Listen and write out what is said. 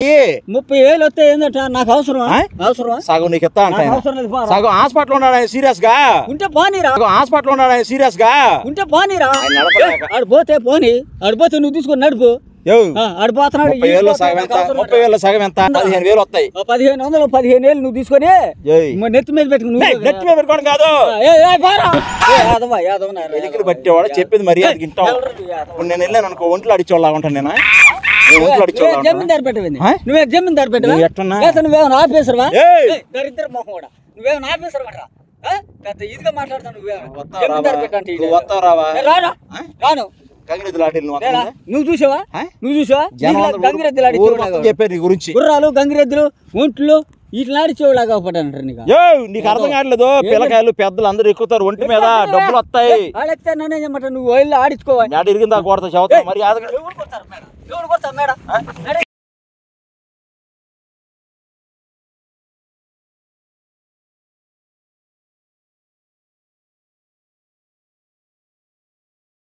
30,000 వస్తే ఏంటంట నాకు అవసరమా? సగం నీకు ఇస్తా అంటే సగం హాస్పిటల్ ఉన్నాడు సీరియస్ గా ఉంటే పోనీరా. హాస్పిటల్ ఉన్నాడు సీరియస్ గా ఉంటే పోనీరా. ఆడు పోతే పోనీ, ఆడు పోతే నువ్వు తీసుకొని నడుపు. ఆడిపోతున్నాడు. 30,000 సగం ఎంత? 15,000 వస్తాయి. 1,500 15,000 నువ్వు తీసుకొని నెత్తి మీద పెట్టుకుని నెత్తి మీద పెట్టుకోవడం కాదు, ఎలికలు పట్టేవాడు చెప్పేది మర్యాదకి వింటావు. ఇప్పుడు నేను వెళ్ళాను అనుకో ఒంట్లో అడిచేవాళ్ళ ఉంటాను. నేను జమీందారు పెట్టింది. నువ్వే జమీందారు పెట్టివా? నువ్వేమన్నా ఆఫీసర్వా? దరిద్ర మొహం కూడా. నువ్వేమన్నా ఆఫీసర్ పడరా? ఇదిగా మాట్లాడతాను. నువ్వేమన్నా వస్తావు రావా? రాను. నువ్వు చూసావా? గంగిరెద్దులు ఆడిచేవాడు చెప్పారు నీ గురించి. గుర్రాలు గంగిరెద్దులు ఒంట్లు ఇట్లా ఆడిచేవాళ్ళగా పడ్డానంటారు. నీకు అర్థం కావట్లేదు. పిల్లకాయలు పెద్దలు అందరూ ఎక్కుతారు ఒంటి మీద, డబ్బులు వస్తాయి. వాళ్ళెత్తే నన్నే చెప్పమంటారు. నువ్వు వెళ్ళి ఆడించుకోవాలి. ఇరిగిందా కొడతా చదువుతా మరి. ఎవరు కొడతారు మేడం?